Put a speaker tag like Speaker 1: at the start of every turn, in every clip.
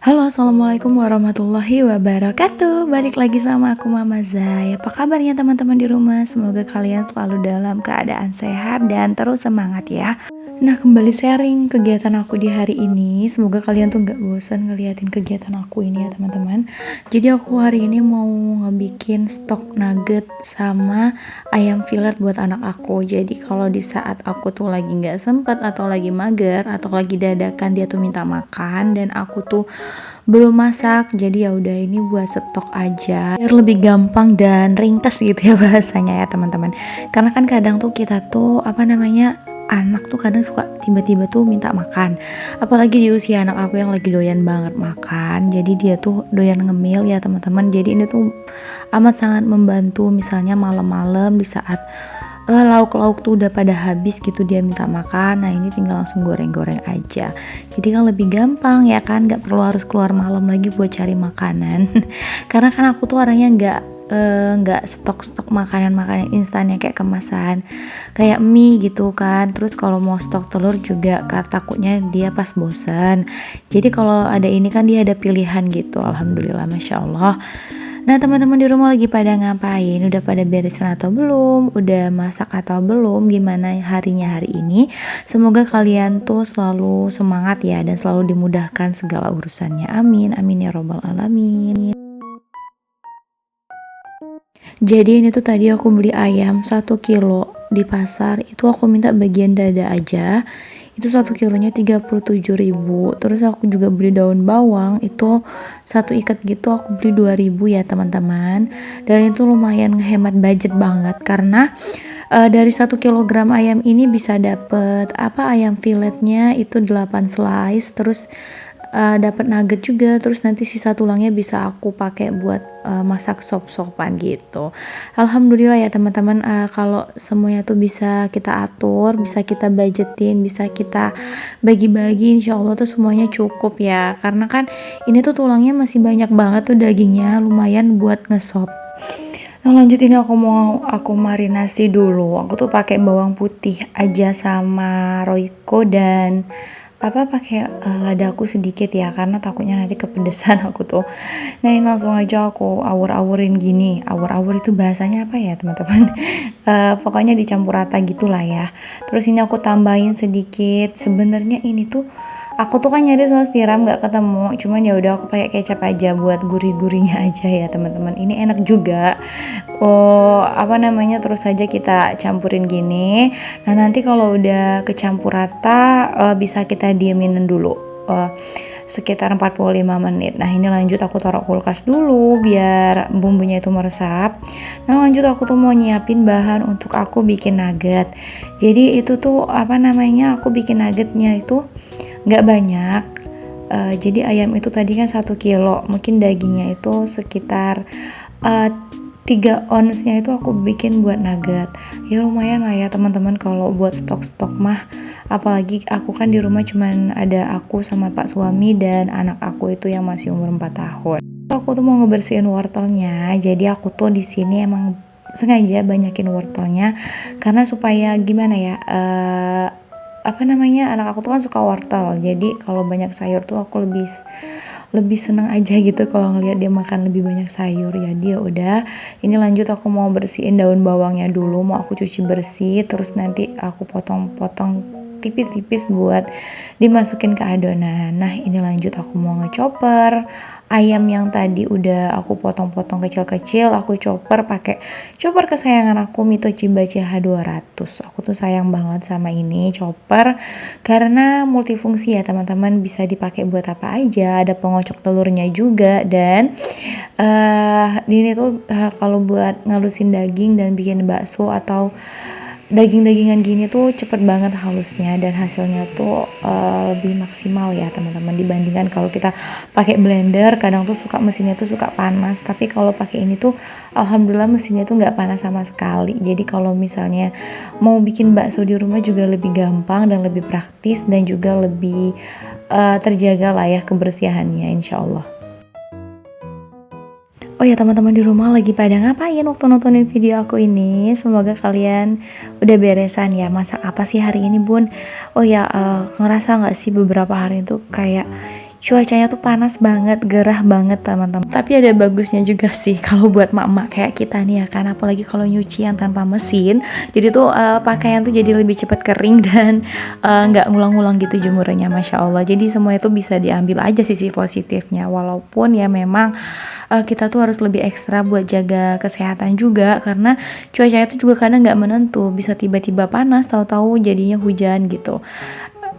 Speaker 1: Halo, assalamualaikum warahmatullahi wabarakatuh. Balik lagi sama aku Mama Zai. Apa kabarnya teman-teman di rumah? Semoga kalian selalu dalam keadaan sehat dan terus semangat ya. Nah, kembali sharing kegiatan aku di hari ini. Semoga kalian tuh gak bosan ngeliatin kegiatan aku ini ya teman-teman. Jadi aku hari ini mau ngebikin stok nugget sama ayam fillet buat anak aku. Jadi kalau di saat aku tuh lagi gak sempet atau lagi mager atau lagi dadakan dia tuh minta makan dan aku tuh belum masak, jadi ya udah ini buat stok aja biar lebih gampang dan ringkas gitu ya bahasanya ya teman-teman. Karena kan kadang tuh kita tuh anak tuh kadang suka tiba-tiba tuh minta makan, apalagi di usia anak aku yang lagi doyan banget makan. Jadi dia tuh doyan ngemil ya teman-teman. Jadi ini tuh amat sangat membantu, misalnya malam-malam di saat lauk-lauk tuh udah pada habis gitu dia minta makan. Nah ini tinggal langsung goreng-goreng aja, jadi kan lebih gampang ya kan, gak perlu harus keluar malam lagi buat cari makanan karena kan aku tuh orangnya nggak stok makanan instan yang kayak kemasan kayak mie gitu kan. Terus kalau mau stok telur juga takutnya dia pas bosen, jadi kalau ada ini kan dia ada pilihan gitu. Alhamdulillah, masya Allah. Nah teman-teman di rumah lagi pada ngapain? Udah pada beresin atau belum? Udah masak atau belum? Gimana harinya hari ini? Semoga kalian tuh selalu semangat ya dan selalu dimudahkan segala urusannya. Amin, amin ya robbal alamin. Jadi ini tuh tadi aku beli ayam 1 kilo di pasar. Itu aku minta bagian dada aja. Itu 1 kilonya 37.000. Terus aku juga beli daun bawang, itu 1 ikat gitu aku beli 2.000 ya teman-teman. Dan itu lumayan ngehemat budget banget karena dari 1 kilogram ayam ini bisa dapet ayam filletnya itu 8 slice. Terus dapat nugget juga, terus nanti sisa tulangnya bisa aku pakai buat masak sop-sopan gitu. Alhamdulillah ya teman-teman, kalau semuanya tuh bisa kita atur, bisa kita budgetin, bisa kita bagi-bagi, insya Allah tuh semuanya cukup ya. Karena kan ini tuh tulangnya masih banyak banget tuh, dagingnya lumayan buat ngesop. Nah lanjut, ini aku marinasi dulu. Aku tuh pakai bawang putih aja sama Royco dan pakai ladaku sedikit ya, karena takutnya nanti kepedesan aku tuh. Nah ini langsung aja aku awur-awurin gini. Awur-awur itu bahasanya apa ya teman-teman? Pokoknya dicampur rata gitulah ya. Terus ini aku tambahin sedikit. Sebenarnya ini tuh aku tuh kan nyari saus tiram nggak ketemu, cuman ya udah aku pakai kecap aja buat gurih-gurihnya aja ya teman-teman. Ini enak juga. Terus saja kita campurin gini. Nah nanti kalau udah kecampur rata, bisa kita diemin dulu sekitar 45 menit. Nah ini lanjut aku taruh kulkas dulu biar bumbunya itu meresap. Nah lanjut aku tuh mau nyiapin bahan untuk aku bikin nugget. Jadi itu tuh aku bikin nuggetnya itu nggak banyak. Jadi ayam itu tadi kan 1 kilo, mungkin dagingnya itu sekitar 3 onsnya itu aku bikin buat nugget. Ya lumayan lah ya teman-teman kalau buat stok-stok mah. Apalagi aku kan di rumah cuman ada aku sama pak suami dan anak aku itu yang masih umur 4 tahun. Aku tuh mau ngebersihin wortelnya. Jadi aku tuh di sini emang sengaja banyakin wortelnya karena supaya gimana ya, anak aku tuh kan suka wortel. Jadi kalau banyak sayur tuh aku lebih seneng aja gitu kalau ngelihat dia makan lebih banyak sayur. Ya dia udah, ini lanjut aku mau bersihin daun bawangnya dulu, mau aku cuci bersih, terus nanti aku potong-potong tipis-tipis buat dimasukin ke adonan. Nah ini lanjut aku mau ngechopper ayam yang tadi udah aku potong-potong kecil-kecil. Aku pakai chopper kesayangan aku, Mitochiba CH200. Aku tuh sayang banget sama ini chopper karena multifungsi ya teman-teman, bisa dipakai buat apa aja. Ada pengocok telurnya juga dan ini tuh kalau buat ngalusin daging dan bikin bakso atau daging-dagingan gini tuh cepet banget halusnya dan hasilnya tuh lebih maksimal ya teman-teman, dibandingkan kalau kita pakai blender. Kadang tuh mesinnya tuh suka panas, tapi kalau pakai ini tuh alhamdulillah mesinnya tuh nggak panas sama sekali. Jadi kalau misalnya mau bikin bakso di rumah juga lebih gampang dan lebih praktis dan juga lebih terjaga lah ya kebersihannya, insya Allah. Oh ya teman-teman di rumah lagi pada ngapain waktu nontonin video aku ini? Semoga kalian udah beresan ya. Masak apa sih hari ini bun? Oh ya, ngerasa gak sih beberapa hari itu kayak cuacanya tuh panas banget, gerah banget teman-teman. Tapi ada bagusnya juga sih kalau buat mak-mak kayak kita nih ya kan, apalagi kalau nyuci yang tanpa mesin. Jadi tuh pakaian tuh jadi lebih cepat kering dan nggak ngulang-ngulang gitu jemurnya, masya Allah. Jadi semua itu bisa diambil aja sisi positifnya, walaupun ya memang kita tuh harus lebih ekstra buat jaga kesehatan juga, karena cuacanya itu juga kadang nggak menentu, bisa tiba-tiba panas, tahu-tahu jadinya hujan gitu.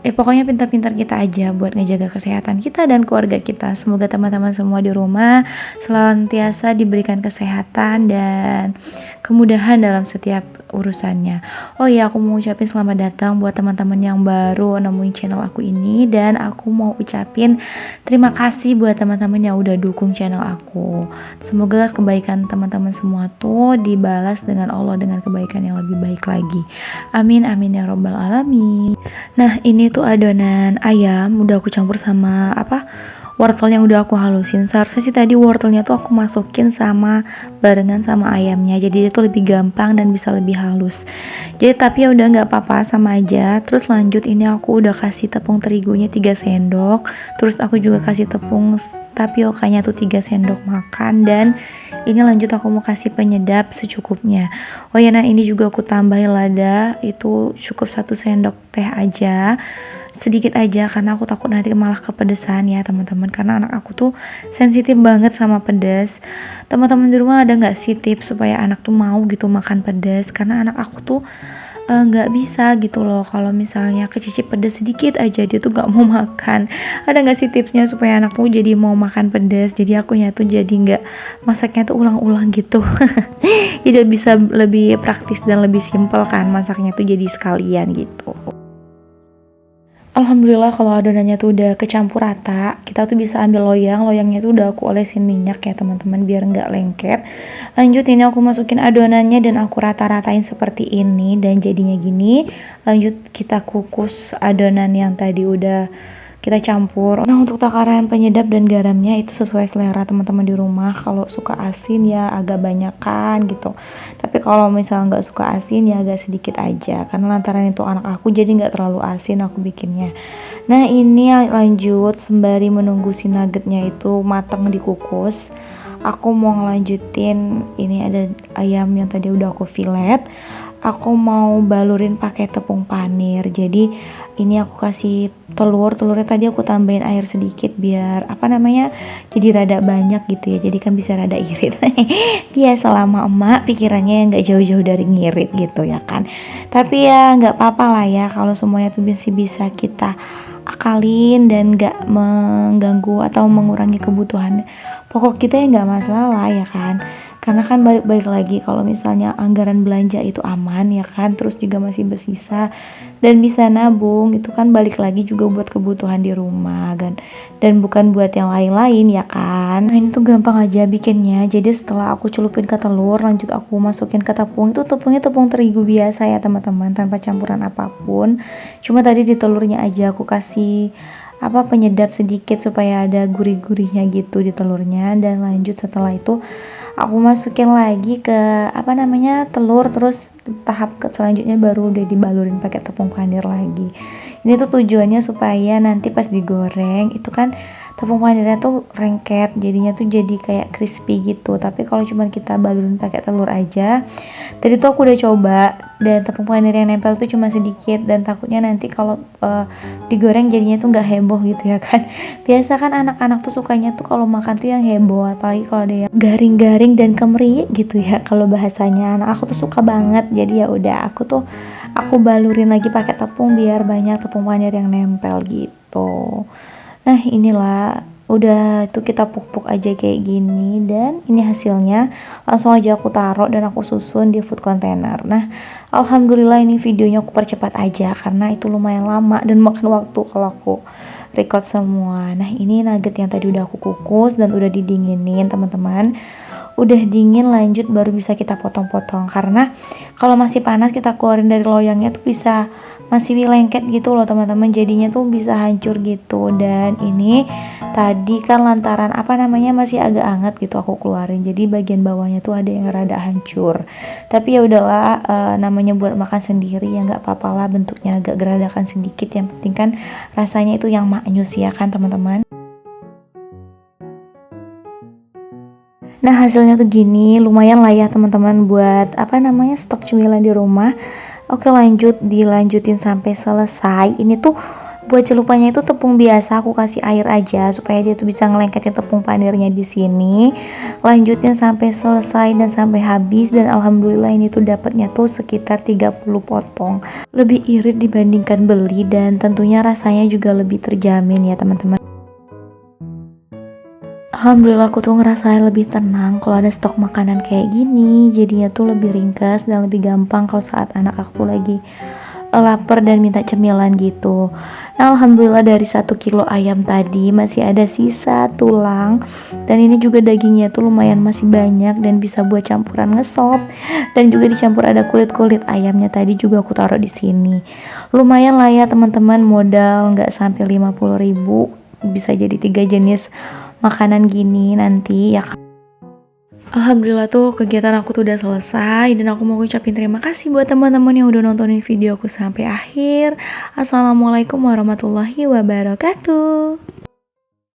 Speaker 1: Pokoknya pintar-pintar kita aja buat ngejaga kesehatan kita dan keluarga kita. Semoga teman-teman semua di rumah senantiasa diberikan kesehatan dan kemudahan dalam setiap urusannya. Oh iya, aku mau ucapin selamat datang buat teman-teman yang baru nemuin channel aku ini, dan aku mau ucapin terima kasih buat teman-teman yang udah dukung channel aku. Semoga kebaikan teman-teman semua tuh dibalas dengan Allah dengan kebaikan yang lebih baik lagi. Amin amin ya robbal alamin. Nah, ini tuh adonan ayam udah aku campur sama wortel yang udah aku halusin. Seharusnya sih tadi wortelnya tuh aku masukin sama barengan sama ayamnya, jadi dia tuh lebih gampang dan bisa lebih halus. Jadi tapi ya udah nggak apa-apa, sama aja. Terus lanjut, ini aku udah kasih tepung terigunya 3 sendok. Terus aku juga kasih tepung tapiokanya tuh 3 sendok makan, dan ini lanjut aku mau kasih penyedap secukupnya. Oh ya, nah ini juga aku tambahin lada, itu cukup 1 sendok teh aja, sedikit aja karena aku takut nanti malah kepedesan ya teman-teman, karena anak aku tuh sensitif banget sama pedas. Teman-teman di rumah ada nggak sih tips supaya anak tuh mau gitu makan pedas? Karena anak aku tuh nggak bisa gitu loh, kalau misalnya kecicip pedas sedikit aja dia tuh nggak mau makan. Ada nggak sih tipsnya supaya anak tuh jadi mau makan pedas, jadi akunya tuh jadi nggak masaknya tuh ulang-ulang gitu. Jadi bisa lebih praktis dan lebih simpel kan masaknya tuh, jadi sekalian gitu. Alhamdulillah kalau adonannya tuh udah kecampur rata, kita tuh bisa ambil loyangnya tuh udah aku olesin minyak ya teman-teman biar nggak lengket. Lanjut, ini aku masukin adonannya dan aku rata-ratain seperti ini dan jadinya gini. Lanjut kita kukus adonan yang tadi udah kita campur. Nah, untuk takaran penyedap dan garamnya itu sesuai selera teman-teman di rumah. Kalau suka asin ya agak banyakan gitu, tapi kalau misalnya nggak suka asin ya agak sedikit aja, karena lantaran itu anak aku jadi nggak terlalu asin aku bikinnya. Nah, ini lanjut sembari menunggu si nuggetnya itu matang dikukus, aku mau ngelanjutin. Ini ada ayam yang tadi udah aku filet, aku mau balurin pakai tepung panir. Jadi ini aku kasih telurnya tadi aku tambahin air sedikit biar jadi rada banyak gitu ya, jadi kan bisa rada irit. Dia selama emak pikirannya yang nggak jauh-jauh dari ngirit gitu ya kan, tapi ya nggak apa-apa lah ya kalau semuanya tuh bisa kita akalin dan nggak mengganggu atau mengurangi kebutuhan pokok kita ya, nggak masalah ya kan. Karena kan balik lagi kalau misalnya anggaran belanja itu aman ya kan, terus juga masih bersisa dan bisa nabung, itu kan balik lagi juga buat kebutuhan di rumah kan, dan bukan buat yang lain-lain ya kan. Nah, ini tuh gampang aja bikinnya. Jadi setelah aku celupin ke telur, lanjut aku masukin ke tepung. Itu tepungnya tepung terigu biasa ya teman-teman, tanpa campuran apapun. Cuma tadi di telurnya aja aku kasih penyedap sedikit supaya ada gurih-gurihnya gitu di telurnya. Dan lanjut setelah itu aku masukin lagi ke telur, terus tahap selanjutnya baru udah dibalurin pakai tepung panir lagi. Ini tuh tujuannya supaya nanti pas digoreng itu kan tepung panirnya tuh lengket, jadinya tuh jadi kayak crispy gitu. Tapi kalau cuma kita balurin pakai telur aja, tadi tuh aku udah coba dan tepung panir yang nempel tuh cuma sedikit, dan takutnya nanti kalau digoreng jadinya tuh nggak heboh gitu ya kan. Biasa kan anak-anak tuh sukanya tuh kalau makan tuh yang heboh, apalagi kalau ada yang garing-garing dan kemeri gitu ya kalau bahasanya. Anak aku tuh suka banget, jadi ya udah aku balurin lagi pakai tepung biar banyak tepung panir yang nempel gitu. Nah, inilah udah tuh kita puk-puk aja kayak gini, dan ini hasilnya. Langsung aja aku taruh dan aku susun di food container. Nah, alhamdulillah ini videonya aku percepat aja karena itu lumayan lama dan makan waktu kalau aku record semua. Nah, ini nugget yang tadi udah aku kukus dan udah didinginin teman-teman. Udah dingin, lanjut baru bisa kita potong-potong, karena kalau masih panas kita keluarin dari loyangnya tuh bisa masih lengket gitu loh teman-teman, jadinya tuh bisa hancur gitu. Dan ini tadi kan lantaran masih agak hangat gitu aku keluarin, jadi bagian bawahnya tuh ada yang rada hancur. Tapi ya udahlah, namanya buat makan sendiri ya nggak apa-apa lah bentuknya agak geradakan sedikit, yang penting kan rasanya itu yang maknyus ya kan teman-teman. Nah hasilnya tuh gini, lumayan lah ya teman-teman buat apa namanya stok cemilan di rumah. Oke lanjut, dilanjutin sampai selesai. Ini tuh buat celupannya itu tepung biasa, aku kasih air aja supaya dia tuh bisa ngelengketin tepung panirnya di sini. Lanjutin sampai selesai dan sampai habis, dan alhamdulillah ini tuh dapatnya tuh sekitar 30 potong. Lebih irit dibandingkan beli, dan tentunya rasanya juga lebih terjamin ya teman-teman. Alhamdulillah aku tuh ngerasain lebih tenang kalau ada stok makanan kayak gini, jadinya tuh lebih ringkas dan lebih gampang kalau saat anak aku tuh lagi lapar dan minta cemilan gitu. Nah, alhamdulillah dari 1 kilo ayam tadi masih ada sisa tulang, dan ini juga dagingnya tuh lumayan masih banyak dan bisa buat campuran ngesop, dan juga dicampur ada kulit-kulit ayamnya tadi juga aku taruh di sini. Lumayan lah ya teman-teman, modal nggak sampai 50.000 bisa jadi 3 jenis makanan gini nanti ya. Alhamdulillah tuh kegiatan aku tuh udah selesai, dan aku mau ucapin terima kasih buat teman-teman yang udah nontonin video aku sampai akhir. Assalamualaikum warahmatullahi wabarakatuh.